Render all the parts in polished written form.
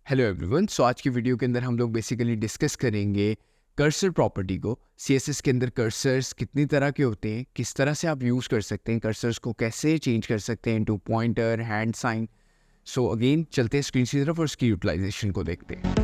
Hello everyone. सो आज की video के अंदर हम लोग बेसिकली डिस्कस करेंगे कर्सर प्रॉपर्टी को। सीएसएस के अंदर कर्सर्स कितनी तरह के होते हैं, किस तरह से आप यूज़ कर सकते हैं, कर्सर्स को कैसे चेंज कर सकते हैं into pointer, hand sign. So again चलते हैं स्क्रीन की तरफ और उसकी यूटिलाइजेशन को देखते हैं।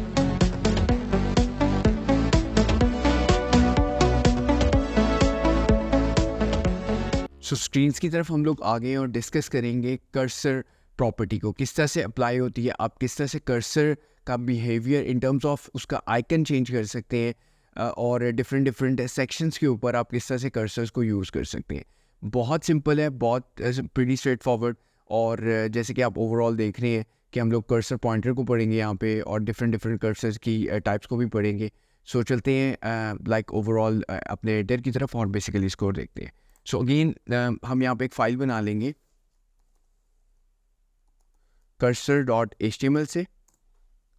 सो स्क्रीन्स की तरफ हम लोग आगे और डिस्कस करेंगे कर्सर प्रॉपर्टी को, किस तरह से अप्लाई होती है, आप किस तरह से कर्सर का बिहेवियर इन टर्म्स ऑफ उसका आइकन चेंज कर सकते हैं, और डिफरेंट सेक्शंस के ऊपर आप किस तरह से कर्सर्स को यूज़ कर सकते हैं। बहुत सिंपल है, बहुत प्रीटी स्ट्रेट फॉरवर्ड। और जैसे कि आप ओवरऑल देख रहे हैं कि हम लोग कर्सर पॉइंटर को पढ़ेंगे यहाँ पे और डिफरेंट कर्सर्स की टाइप्स को भी पढ़ेंगे। सो चलते हैं लाइक ओवरऑल अपने एडिटर की तरफ और बेसिकली इसको देखते हैं। सो अगेन हम यहाँ पे एक फ़ाइल बना लेंगे cursor.html से,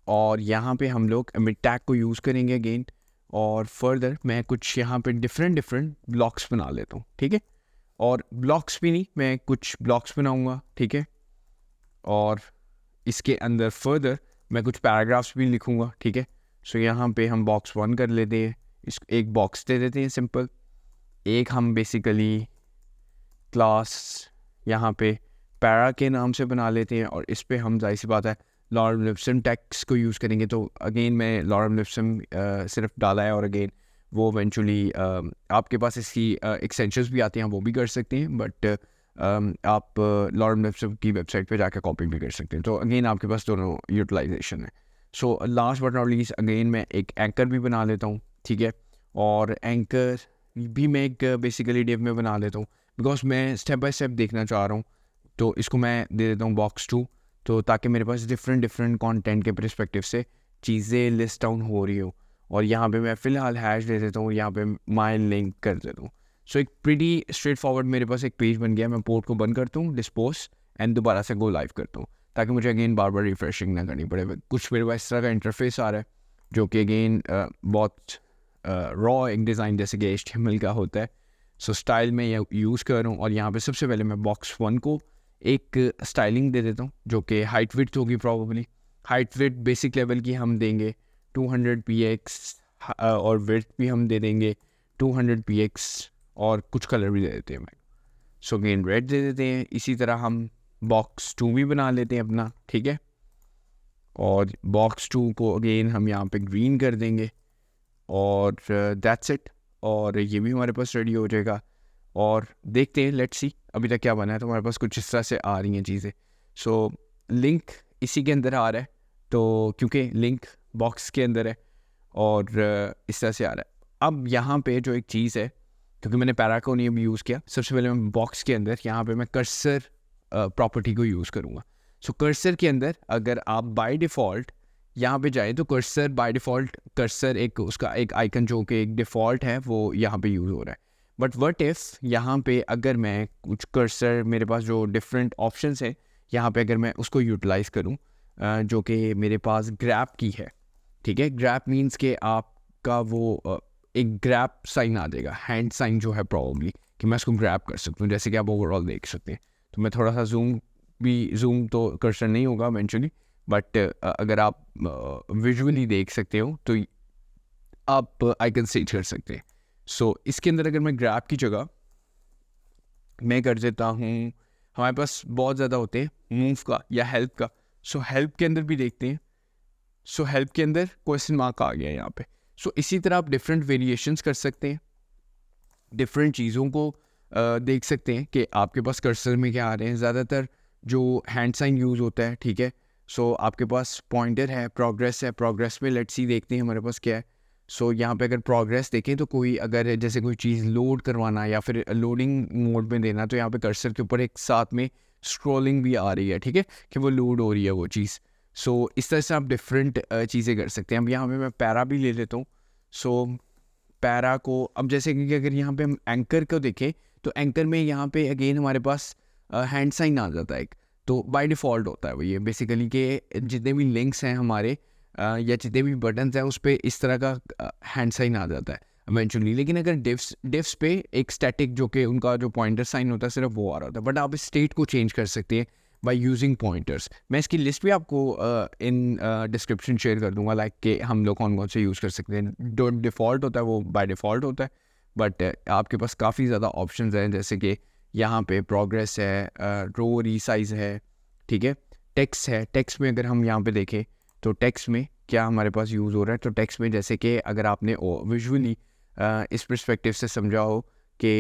और यहाँ पे हम लोग एमिट टैग को यूज़ करेंगे अगेन। और फर्दर मैं कुछ यहाँ पे डिफरेंट ब्लॉक्स बना लेता हूँ, ठीक है। और ब्लॉक्स भी नहीं, मैं कुछ ब्लॉक्स बनाऊँगा, ठीक है। और इसके अंदर फर्दर मैं कुछ पैराग्राफ्स भी लिखूँगा, ठीक है। सो यहाँ पे हम बॉक्स 1 कर लेते हैं, इस एक बॉक्स दे देते हैं सिंपल। एक हम बेसिकली क्लास यहाँ पे पैरा के नाम से बना लेते हैं, और इस पे हम जाहिर सी बात है लॉरेम लिप्सन टैग्स को यूज़ करेंगे। तो अगेन मैं लॉरेम लिप्सन सिर्फ डाला है, और अगेन वो इवेंचुअली आपके पास इसकी एक्सटेंशंस भी आते हैं, वो भी कर सकते हैं, बट आप लॉरेम लिप्सन की वेबसाइट पे जाकर कॉपी भी कर सकते हैं। तो अगेन आपके पास दोनों यूटिलाइजेशन है। So last but not least again मैं एक एंकर भी बना लेता हूँ, ठीक है। और एंकर भी मैं एक बेसिकली डिव में बना लेता हूँ, बिकॉज मैं स्टेप बाय स्टेप देखना चाह रहा हूँ। तो इसको मैं दे देता हूँ बॉक्स 2, तो ताकि मेरे पास डिफरेंट कंटेंट के परस्पेक्टिव से चीज़ें लिस्ट डाउन हो रही हो। और यहाँ पे मैं फ़िलहाल हैश दे देता हूँ, यहाँ पे माई लिंक कर देता हूँ। सो एक प्रीटी स्ट्रेट फॉरवर्ड मेरे पास एक पेज बन गया। मैं पोर्ट को बंद करता हूँ, डिस्पोज, एंड दोबारा से गो लाइव करता हूँ, ताकि मुझे अगेन बार बार रिफ्रेशिंग ना करनी पड़े। कुछ मेरे पास इस तरह का इंटरफेस आ रहा है, जो कि अगेन बहुत रॉ एक डिज़ाइन जैसे कि HTML का होता है। सो स्टाइल में यूज़ कर रहा हूँ, और यहाँ पे सबसे पहले मैं बॉक्स 1 को एक स्टाइलिंग दे देता हूँ, जो कि हाइट विड्थ होगी probably. Height width basic level की हम देंगे 200 px, और विड्थ भी हम दे देंगे 200 px, और कुछ कलर भी दे देते हैं। सो अगेन रेड दे देते हैं। इसी तरह हम बॉक्स 2 भी बना लेते हैं अपना, ठीक है। और बॉक्स 2 को अगेन हम यहाँ पे ग्रीन कर देंगे, और दैट्स इट। और ये भी हमारे पास रेडी हो जाएगा। और देखते हैं, लेट्स सी अभी तक क्या बना है। तो हमारे पास कुछ इस तरह से आ रही हैं चीज़ें। सो लिंक इसी के अंदर आ रहा है, तो क्योंकि लिंक बॉक्स के अंदर है, और इस तरह से आ रहा है। अब यहाँ पे जो एक चीज़ है, क्योंकि मैंने पैरा को नहीं अभी यूज़ किया, सबसे पहले मैं बॉक्स के अंदर यहाँ पे मैं कर्सर प्रॉपर्टी को यूज़ करूँगा। सो कर्सर के अंदर अगर आप बाय डिफ़ॉल्ट यहाँ पे जाए, तो कर्सर बाय डिफ़ॉल्ट कर्सर एक उसका एक आइकन जो कि एक डिफ़ॉल्ट है, वो यहाँ पे यूज़ हो रहा है। बट व्हाट इफ़ यहाँ पे अगर मैं कुछ कर्सर, मेरे पास जो डिफरेंट ऑप्शंस है यहाँ पे, अगर मैं उसको यूटिलाइज़ करूँ, जो कि मेरे पास ग्रैब की है, ठीक है। ग्रैब मीन्स के आपका वो एक ग्रैब साइन आ जाएगा, हैंड साइन जो है प्रॉब्ली, कि मैं उसको ग्रैब कर सकता हूँ, जैसे कि आप ओवरऑल देख सकते हैं। तो मैं थोड़ा सा जूम तो कर्सर नहीं होगा इवेंचुअली, बट अगर आप विजुअली देख सकते हो तो आप आइकन सेट कर सकते हैं। सो इसके अंदर अगर मैं ग्रैब की जगह मैं कर देता हूँ, हमारे पास बहुत ज़्यादा होते हैं मूव का या हेल्प का। सो हेल्प के अंदर भी देखते हैं। सो हेल्प के अंदर क्वेश्चन मार्क आ गया यहाँ पे। सो इसी तरह आप डिफरेंट वेरिएशंस कर सकते हैं, डिफरेंट चीज़ों को देख सकते हैं कि आपके पास कर्सर में क्या आ रहे हैं। ज़्यादातर जो हैंड साइन यूज़ होता है, ठीक है। सो आपके पास पॉइंटर है, प्रोग्रेस है, प्रोग्रेस में लेट्स सी देखते हैं हमारे पास क्या है। सो यहाँ पे अगर प्रोग्रेस देखें, तो कोई अगर जैसे कोई चीज़ लोड करवाना या फिर लोडिंग मोड में देना, तो यहाँ पे कर्सर के ऊपर एक साथ में स्क्रॉलिंग भी आ रही है, ठीक है, कि वो लोड हो रही है वो चीज़। सो इस तरह से आप डिफरेंट चीज़ें कर सकते हैं। अब यहाँ पे मैं पैरा भी ले लेता हूँ। सो पैरा को अब जैसे कि अगर यहाँ पे हम एंकर को देखें, तो एंकर में यहाँ पे अगेन हमारे पास हैंड साइन आ जाता है एक, तो बाय डिफ़ॉल्ट होता है वो ये बेसिकली कि जितने भी लिंक्स हैं हमारे या जितने भी बटन्स हैं, उस पर इस तरह का हैंड साइन आ जाता है इवेंचुअली। लेकिन अगर डिव्स पे एक स्टैटिक जो कि उनका जो पॉइंटर साइन होता है, सिर्फ वो आ रहा होता है। बट आप इस स्टेट को चेंज कर सकते हैं बाय यूजिंग पॉइंटर्स। मैं इसकी लिस्ट भी आपको इन डिस्क्रिप्शन शेयर कर दूंगा, लाइक कि हम लोग कौन कौन से यूज़ कर सकते हैं। जो डिफ़ॉल्ट होता है वो बाय डिफ़ॉल्ट होता है, बट आपके पास काफ़ी ज़्यादा ऑप्शंस हैं, जैसे कि यहाँ पे प्रोग्रेस है, रो रीसाइज है, ठीक है, टेक्स्ट है। टेक्स्ट में अगर हम यहाँ पे देखें तो टेक्स्ट में क्या हमारे पास यूज़ हो रहा है, तो टेक्स्ट में जैसे कि अगर आपने विजुअली इस पर्सपेक्टिव से समझा हो कि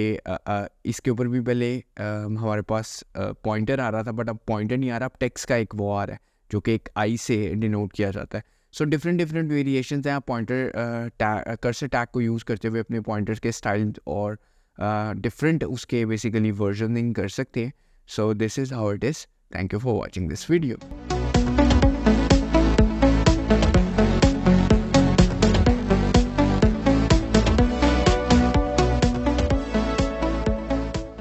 इसके ऊपर भी पहले हमारे पास पॉइंटर आ रहा था, बट अब पॉइंटर नहीं आ रहा, अब टेक्स्ट का एक वो आ रहा है जो कि एक आई से डिनोट किया जाता है। सो डिफरेंट वेरिएशंस हैं। आप पॉइंटर कर्सर टैग को यूज़ करते हुए अपने पॉइंटर्स के स्टाइल और डिफरेंट उसके बेसिकली वर्जनिंग कर सकते हैं। So this is how it is. Thank you for watching this video.